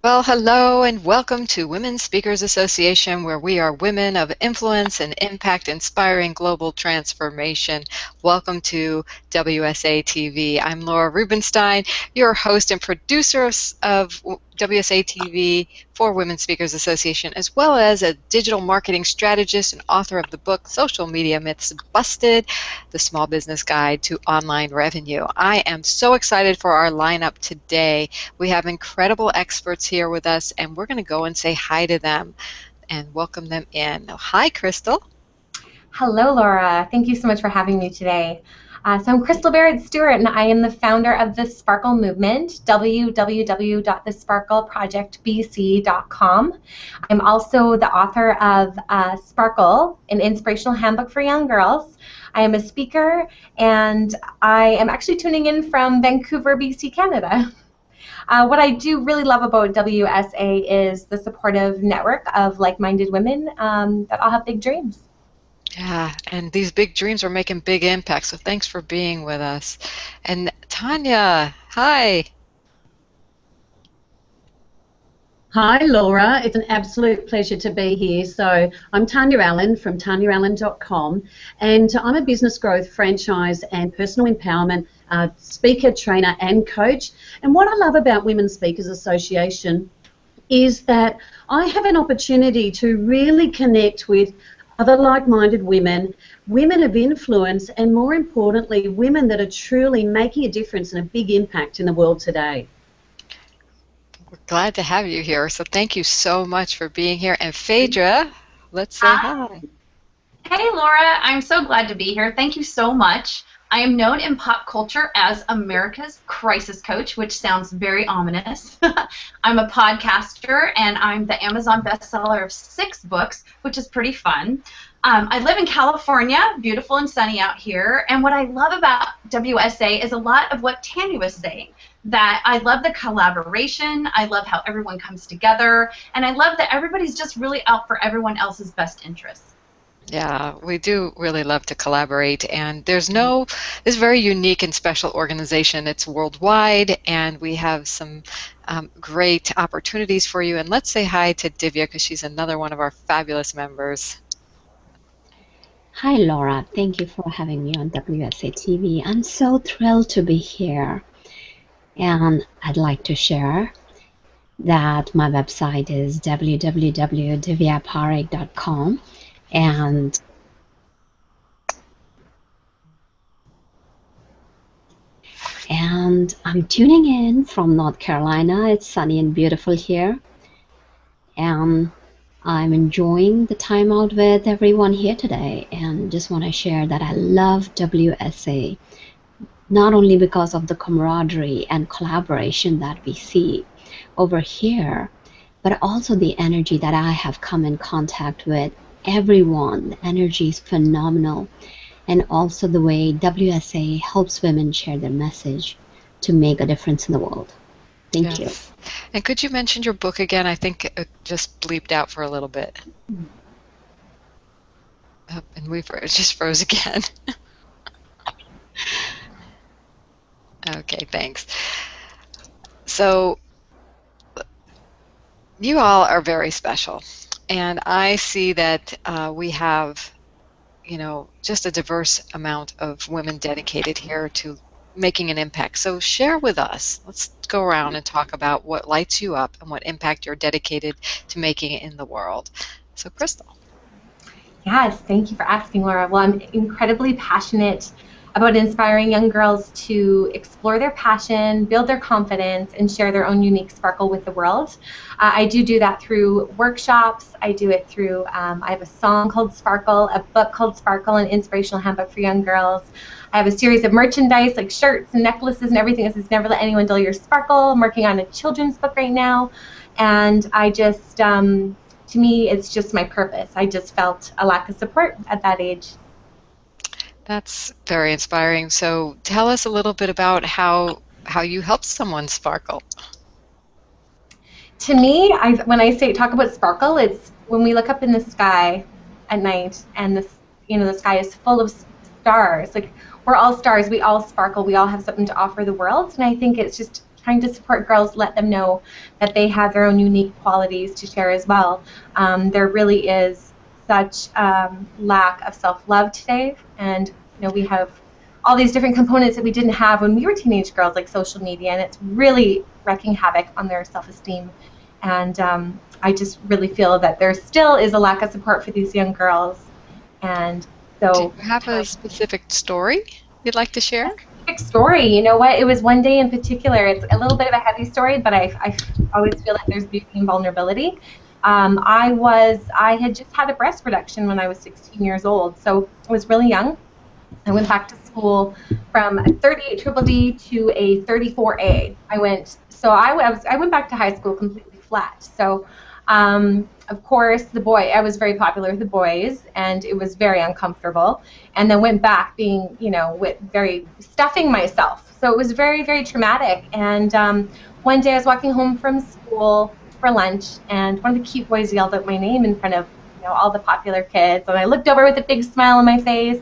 Well, hello and welcome to Women Speakers Association, where we are women of influence and impact inspiring global transformation. Welcome to WSATV. I'm Laura Rubenstein, your host and producer of WSATV for Women Speakers Association, as well as a digital marketing strategist and author of the book Social Media Myths Busted, the Small Business Guide to Online Revenue. I am so excited for our lineup today. We have incredible experts here with us, and we're going to go and say hi to them and welcome them in. Hi, Kristal. Hello, Laura. Thank you so much for having me today. So I'm Kristal Barrett-Stuart, and I am the founder of the Sparkle Movement, www.thesparkleprojectbc.com. I'm also the author of Sparkle, an inspirational handbook for young girls. I am a speaker, and I am actually tuning in from Vancouver, BC, Canada. What I do really love about WSA is the supportive network of like-minded women that all have big dreams. Yeah, and these big dreams are making big impacts, so thanks for being with us. And Tania, hi. Hi, Laura. It's an absolute pleasure to be here. So I'm Tonya Allen from TanyaAllen.com, and I'm a business growth, franchise, and personal empowerment speaker, trainer, and coach. And what I love about Women Speakers Association is that I have an opportunity to really connect with other like-minded women, women of influence, and more importantly, women that are truly making a difference and a big impact in the world today. We're glad to have you here, so thank you so much for being here. And Faydra, let's say hi. Hey, Laura. I'm so glad to be here. Thank you so much. I am known in pop culture as America's crisis coach, which sounds very ominous. I'm a podcaster, and I'm the Amazon bestseller of 6 books, which is pretty fun. I live in California, beautiful and sunny out here, and what I love about WSA is a lot of what Tania was saying, that I love the collaboration, I love how everyone comes together, and I love that everybody's just really out for everyone else's best interests. Yeah, we do really love to collaborate, and this very unique and special organization. It's worldwide, and we have some great opportunities for you. And let's say hi to Divya, because she's another one of our fabulous members. Hi, Laura. Thank you for having me on WSATV. I'm so thrilled to be here, and I'd like to share that my website is www.divyaparekh.com. And I'm tuning in from North Carolina. It's sunny and beautiful here. And I'm enjoying the time out with everyone here today, and just want to share that I love WSA, not only because of the camaraderie and collaboration that we see over here, but also the energy that I have come in contact with everyone. The energy is phenomenal, and also the way WSA helps women share their message to make a difference in the world. Thank you. And could you mention your book again? I think it just bleeped out for a little bit. Oh, and it just froze again. Okay, thanks. So you all are very special, and I see that we have, just a diverse amount of women dedicated here to making an impact. So share with us. Let's go around and talk about what lights you up and what impact you're dedicated to making in the world. So Kristal. Yes, thank you for asking, Laura. Well, I'm incredibly passionate about inspiring young girls to explore their passion, build their confidence, and share their own unique sparkle with the world. I do that through workshops. I do it through, I have a song called Sparkle, a book called Sparkle, an inspirational handbook for young girls. I have a series of merchandise like shirts and necklaces and everything that says never let anyone dull your sparkle. I'm working on a children's book right now. And I just, to me, it's just my purpose. I just felt a lack of support at that age. That's very inspiring. So tell us a little bit about how you help someone sparkle. To me, when I talk about sparkle, it's when we look up in the sky at night and the sky is full of stars. Like, we're all stars. We all sparkle. We all have something to offer the world. And I think it's just trying to support girls, let them know that they have their own unique qualities to share as well. There really is such lack of self-love today, and we have all these different components that we didn't have when we were teenage girls, like social media, and it's really wreaking havoc on their self-esteem. And I just really feel that there still is a lack of support for these young girls. And so, do you have a specific story you'd like to share? A specific story, you know what? It was one day in particular. It's a little bit of a heavy story, but I always feel like there's beauty in vulnerability. I had just had a breast reduction when I was 16 years old, so I was really young. I went back to school from a 38 triple D to a 34A. I went back to high school completely flat. So, of course, I was very popular with the boys, and it was very uncomfortable. And then went back being, stuffing myself. So it was very, very traumatic. And one day I was walking home from school for lunch, and one of the cute boys yelled out my name in front of, all the popular kids. And I looked over with a big smile on my face,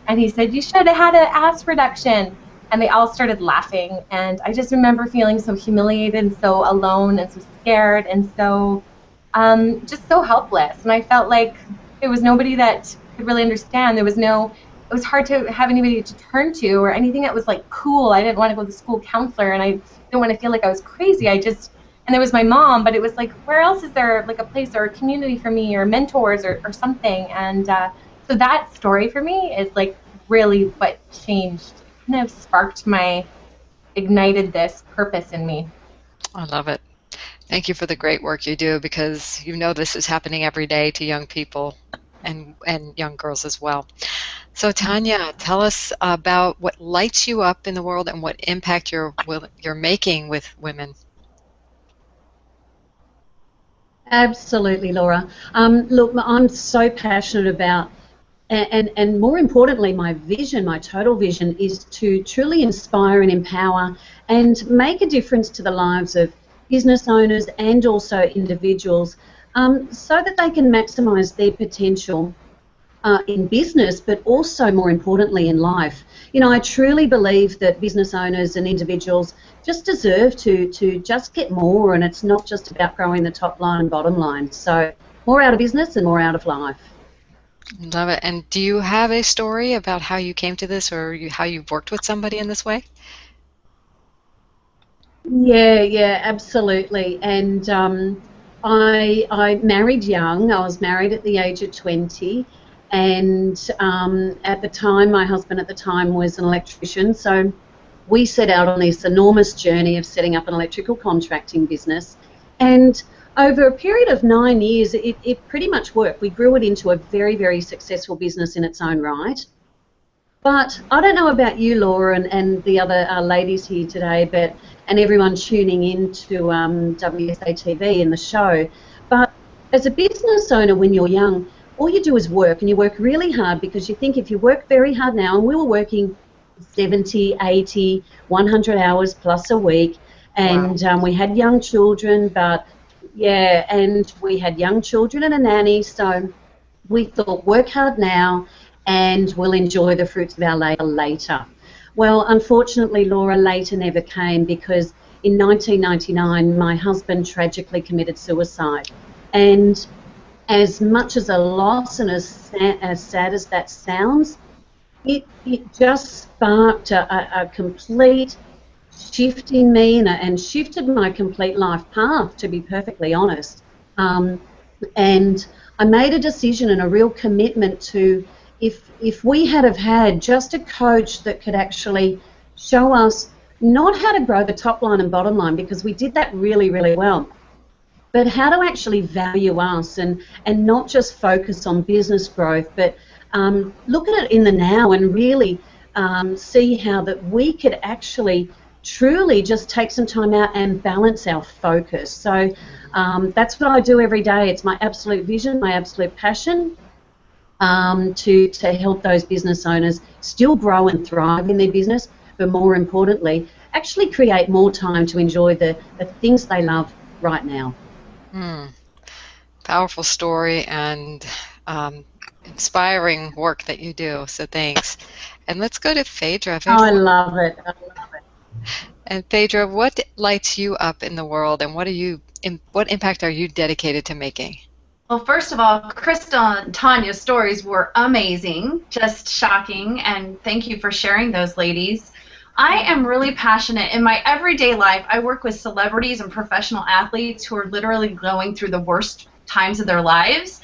and he said, "You should have had an ass reduction." And they all started laughing. And I just remember feeling so humiliated and so alone and so scared and so just so helpless. And I felt like there was nobody that could really understand. It was hard to have anybody to turn to or anything that was like cool. I didn't want to go to the school counselor, and I didn't want to feel like I was crazy. And there was my mom, but it was like, where else is there like a place or a community for me or mentors or something? And so that story for me is like really what changed, kind of ignited this purpose in me. I love it. Thank you for the great work you do, because this is happening every day to young people and young girls as well. So Tania, tell us about what lights you up in the world and what impact you're making with women. Absolutely, Laura. Look, I'm so passionate about, and more importantly, my vision, my total vision, is to truly inspire and empower and make a difference to the lives of business owners and also individuals, so that they can maximise their potential in business, but also more importantly in life. I truly believe that business owners and individuals just deserve to just get more, and it's not just about growing the top line and bottom line. So more out of business and more out of life. Love it. And do you have a story about how you came to this, or how you've worked with somebody in this way? Yeah, absolutely. And I married young. I was married at the age of 20, and at the time, my husband at the time was an electrician. So we set out on this enormous journey of setting up an electrical contracting business. And over a period of 9 years, it pretty much worked. We grew it into a very, very successful business in its own right. But I don't know about you, Laura, and the other ladies here today, and everyone tuning in to WSATV in the show. But as a business owner, when you're young, all you do is work, and you work really hard because you think if you work very hard now, and we were working 70, 80, 100 hours plus a week, and Wow. We had young children, and we had young children and a nanny, so we thought, work hard now and we'll enjoy the fruits of our labour later. Well, unfortunately, Laura, later never came, because in 1999 my husband tragically committed suicide. And as much as a loss and as sad as that sounds, it just sparked a complete shift in me, and shifted my complete life path, to be perfectly honest. And I made a decision and a real commitment to, if we had have had just a coach that could actually show us not how to grow the top line and bottom line, because we did that really, really well, but how to actually value us and not just focus on business growth, but look at it in the now and really see how that we could actually truly just take some time out and balance our focus. So that's what I do every day. It's my absolute vision, my absolute passion, to help those business owners still grow and thrive in their business, but more importantly, actually create more time to enjoy the things they love right now. Powerful story and inspiring work that you do. So thanks. And let's go to Faydra. I love it. And Faydra, what lights you up in the world, and what impact are you dedicated to making? Well, first of all, Kristal and Tanya's stories were amazing, just shocking, and thank you for sharing those, ladies. I am really passionate. In my everyday life, I work with celebrities and professional athletes who are literally going through the worst times of their lives,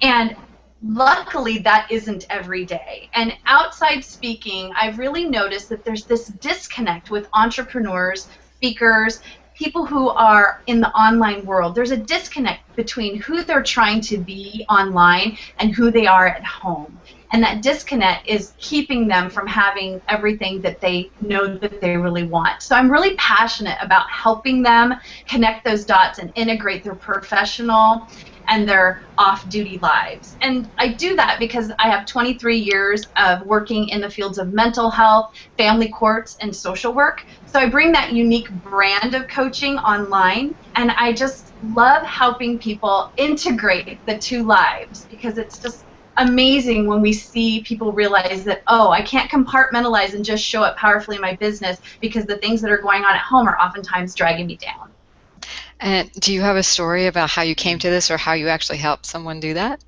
and luckily that isn't every day. And outside speaking, I've really noticed that there's this disconnect with entrepreneurs, speakers, people who are in the online world. There's a disconnect between who they're trying to be online and who they are at home. And that disconnect is keeping them from having everything that they know that they really want. So I'm really passionate about helping them connect those dots and integrate their professional and their off-duty lives. And I do that because I have 23 years of working in the fields of mental health, family courts, and social work. So I bring that unique brand of coaching online, and I just love helping people integrate the two lives, because it's just amazing when we see people realize that, oh, I can't compartmentalize and just show up powerfully in my business because the things that are going on at home are oftentimes dragging me down. And do you have a story about how you came to this, or how you actually helped someone do that?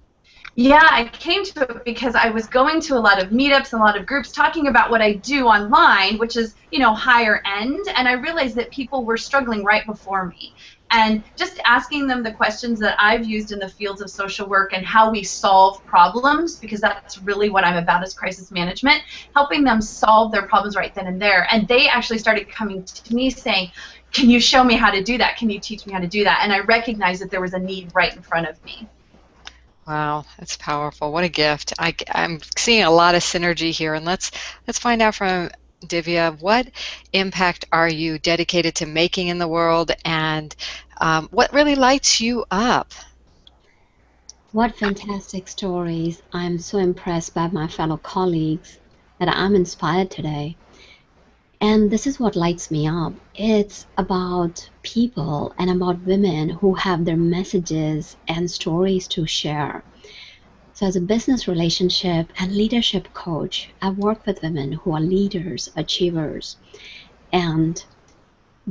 Yeah, I came to it because I was going to a lot of meetups and a lot of groups talking about what I do online, which is, higher end, and I realized that people were struggling right before me. And just asking them the questions that I've used in the fields of social work and how we solve problems, because that's really what I'm about, is crisis management, helping them solve their problems right then and there. And they actually started coming to me saying, can you show me how to do that? Can you teach me how to do that? And I recognized that there was a need right in front of me. Wow, that's powerful. What a gift. I'm seeing a lot of synergy here, and let's find out from Divya, what impact are you dedicated to making in the world, and what really lights you up? What fantastic stories. I'm so impressed by my fellow colleagues that I'm inspired today. And this is what lights me up. It's about people and about women who have their messages and stories to share. So as a business relationship and leadership coach, I work with women who are leaders, achievers, and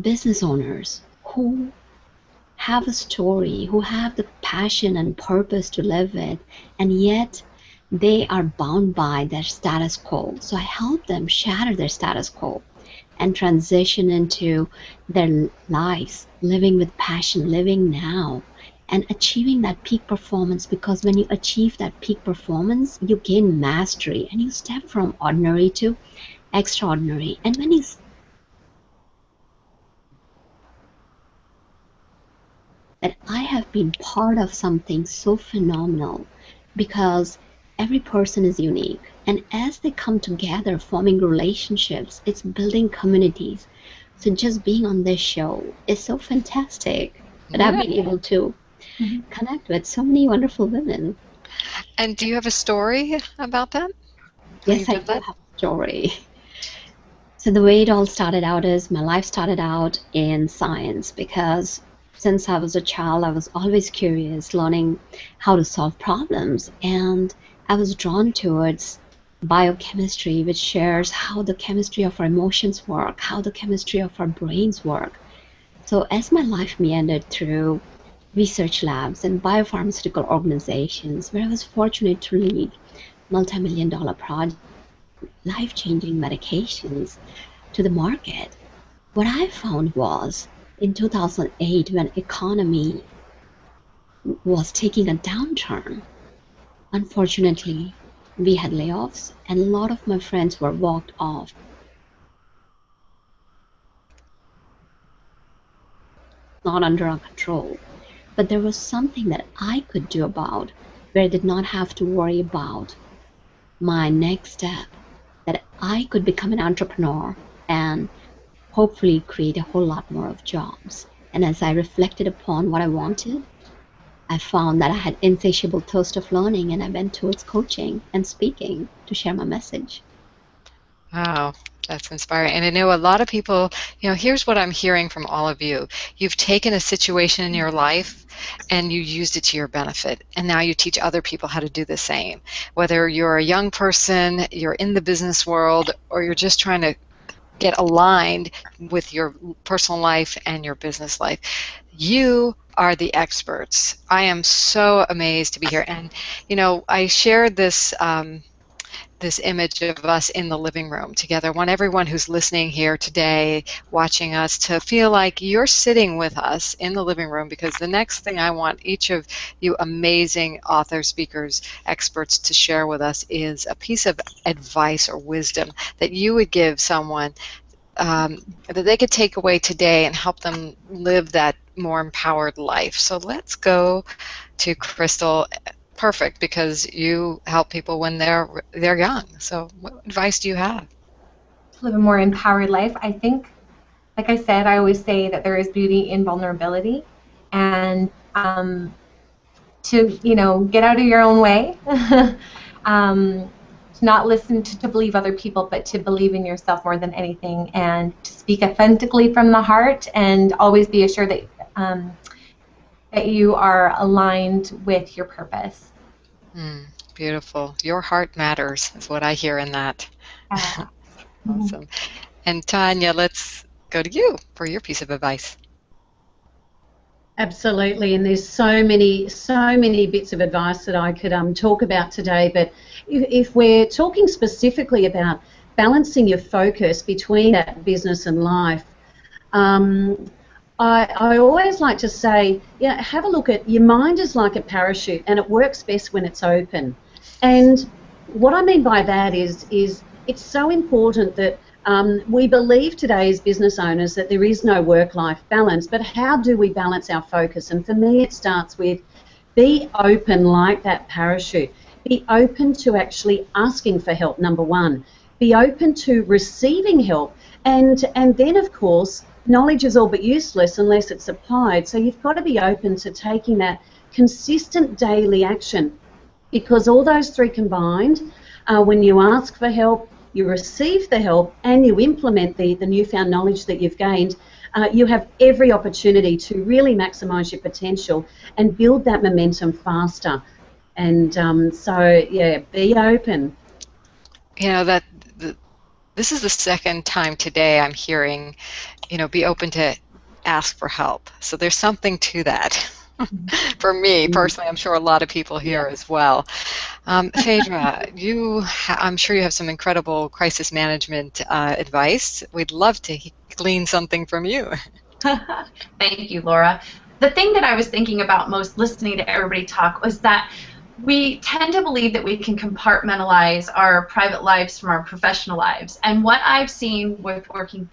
business owners who have a story, who have the passion and purpose to live it, and yet they are bound by their status quo. So I help them shatter their status quo and transition into their lives, living with passion, living now, and achieving that peak performance. Because when you achieve that peak performance, you gain mastery and you step from ordinary to extraordinary. And when you that I have been part of something so phenomenal, because every person is unique, and as they come together forming relationships, it's building communities. So just being on this show is so fantastic that I've been able to connect with so many wonderful women. And do you have a story about that? Yes, I do have a story. So the way it all started out is my life started out in science, because since I was a child, I was always curious, learning how to solve problems, and I was drawn towards biochemistry, which shares how the chemistry of our emotions work, how the chemistry of our brains work. So as my life meandered through research labs and biopharmaceutical organizations, where I was fortunate to lead multi-million-dollar projects, life-changing medications to the market, what I found was in 2008, when economy was taking a downturn, unfortunately, we had layoffs, and a lot of my friends were walked off. Not under our control, but there was something that I could do about, where I did not have to worry about my next step, that I could become an entrepreneur and hopefully create a whole lot more of jobs. And as I reflected upon what I wanted, I found that I had insatiable thirst of learning, and I went towards coaching and speaking to share my message. Wow, that's inspiring. And I know a lot of people, here's what I'm hearing from all of you. You've taken a situation in your life and you used it to your benefit. And now you teach other people how to do the same. Whether you're a young person, you're in the business world, or you're just trying to get aligned with your personal life and your business life. You are the experts. I am so amazed to be here. And, I shared this this image of us in the living room together. I want everyone who's listening here today, watching us, to feel like you're sitting with us in the living room, because the next thing I want each of you amazing authors, speakers, experts to share with us is a piece of advice or wisdom that you would give someone that they could take away today and help them live that more empowered life. So let's go to Kristal. Perfect, because you help people when they're young. So what advice do you have? To live a more empowered life, I think, like I said, I always say that there is beauty in vulnerability, and to get out of your own way, to not listen to believe other people, but to believe in yourself more than anything, and to speak authentically from the heart, and always be assured that that you are aligned with your purpose. Beautiful. Your heart matters is what I hear in that. Awesome. And Tanya, let's go to you for your piece of advice. Absolutely, and there's so many bits of advice that I could talk about today, but if we're talking specifically about balancing your focus between that business and life, I always like to say, have a look at your mind is like a parachute, and it works best when it's open. And what I mean by that is it's so important that we believe today as business owners that there is no work-life balance, but how do we balance our focus? And for me, it starts with be open like that parachute. Be open to actually asking for help, number one. Be open to receiving help. And then, of course, knowledge is all but useless unless it's applied. So you've got to be open to taking that consistent daily action, because all those three combined, when you ask for help, you receive the help, and you implement the newfound knowledge that you've gained, you have every opportunity to really maximise your potential and build that momentum faster. And be open. This is the second time today I'm hearing, be open to ask for help. So there's something to that. For me personally, I'm sure a lot of people here as well. Faydra, I'm sure you have some incredible crisis management advice. We'd love to glean something from you. Thank you, Laura. The thing that I was thinking about most listening to everybody talk was that we tend to believe that we can compartmentalize our private lives from our professional lives. And what I've seen with working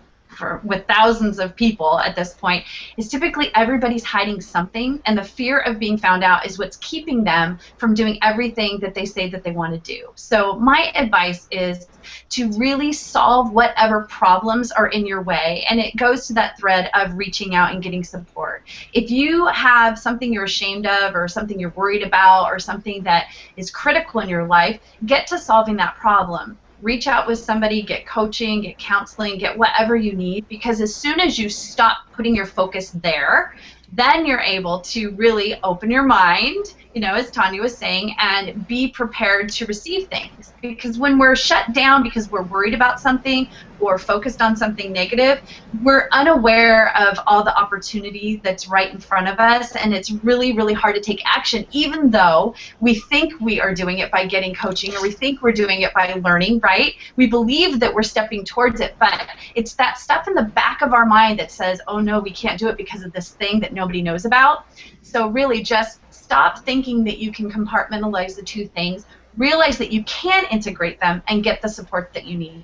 with thousands of people at this point is typically everybody's hiding something, and the fear of being found out is what's keeping them from doing everything that they say that they want to do. So my advice is to really solve whatever problems are in your way, and it goes to that thread of reaching out and getting support. If you have something you're ashamed of, or something you're worried about, or something that is critical in your life, get to solving that problem. Reach out with somebody, get coaching, get counseling, get whatever you need, because as soon as you stop putting your focus there, then you're able to really open your mind, as Tanya was saying, and be prepared to receive things. Because when we're shut down because we're worried about something or focused on something negative, we're unaware of all the opportunity that's right in front of us, and it's really, really hard to take action, even though we think we are doing it by getting coaching, or we think we're doing it by learning, right? We believe that we're stepping towards it, but it's that stuff in the back of our mind that says, oh no, we can't do it because of this thing that nobody knows about. So really just stop thinking that you can compartmentalize the two things. Realize that you can integrate them and get the support that you need.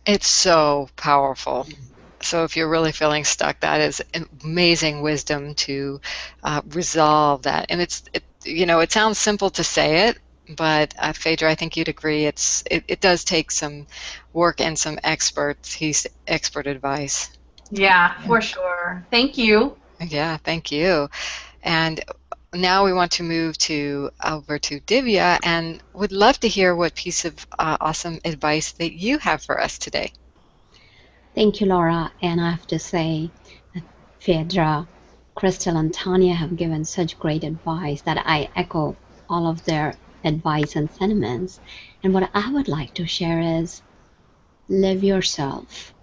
It's so powerful. So if you're really feeling stuck, that is amazing wisdom to resolve that. And it sounds simple to say it, but Faydra, I think you'd agree it does take some work and some expert advice. Yeah, for sure. Thank you. Yeah, thank you. And now we want to move over to Divya, and would love to hear what piece of awesome advice that you have for us today. Thank you, Laura. And I have to say that Faydra, Kristal, and Tania have given such great advice that I echo all of their advice and sentiments. And what I would like to share is live yourself.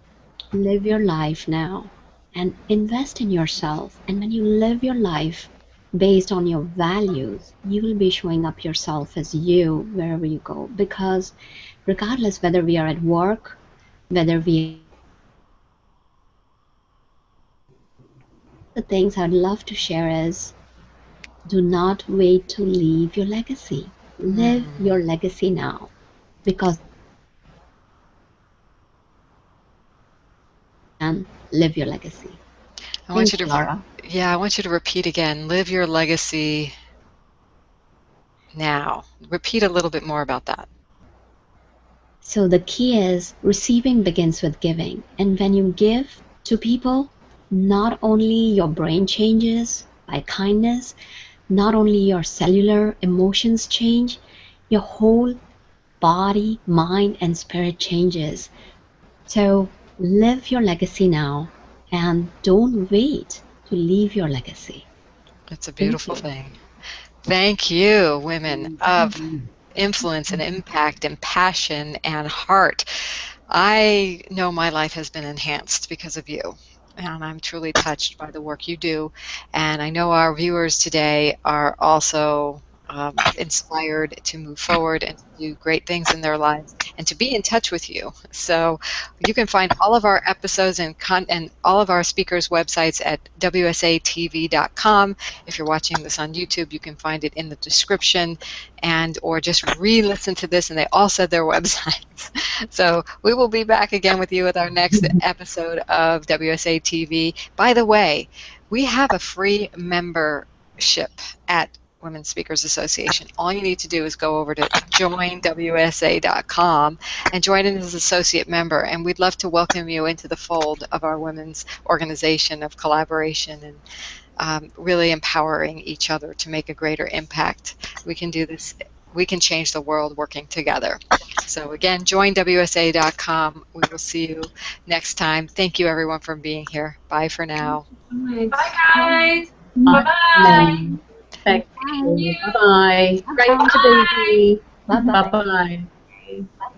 Live your life now and invest in yourself. And when you live your life based on your values, you will be showing up yourself as you wherever you go. Because regardless whether we are at work, whether the things I'd love to share is do not wait to leave your legacy. Live your legacy now because and live your legacy. I want you Thanks, to, Laura. yeah, I want you to repeat again. Live your legacy now. Repeat a little bit more about that. So the key is receiving begins with giving. And when you give to people, not only your brain changes by kindness, not only your cellular emotions change, your whole body, mind, and spirit changes. So live your legacy now and don't wait to leave your legacy. It's a Thank beautiful you. thing. Thank you, women of influence and impact and passion and heart. I know my life has been enhanced because of you, and I'm truly touched by the work you do. And I know our viewers today are also inspired to move forward and to do great things in their lives and to be in touch with you. So you can find all of our episodes and all of our speakers' websites at WSATV.com. If you're watching this on YouTube, you can find it in the description and or just re-listen to this, and they all said their websites. So we will be back again with you with our next episode of WSA TV. By the way, we have a free membership at Women Speakers Association. All you need to do is go over to joinwsa.com and join in as an associate member, and we'd love to welcome you into the fold of our women's organization of collaboration and really empowering each other to make a greater impact. We can do this. We can change the world working together. So again, join WSA.com. We will see you next time. Thank you, everyone, for being here. Bye for now. Bye, guys. Bye. Bye-bye. Thank Bye. you. Bye-bye. Great to be here. Bye-bye. Bye-bye.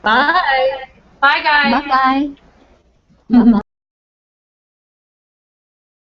Bye. Bye, guys. Bye-bye. Bye-bye.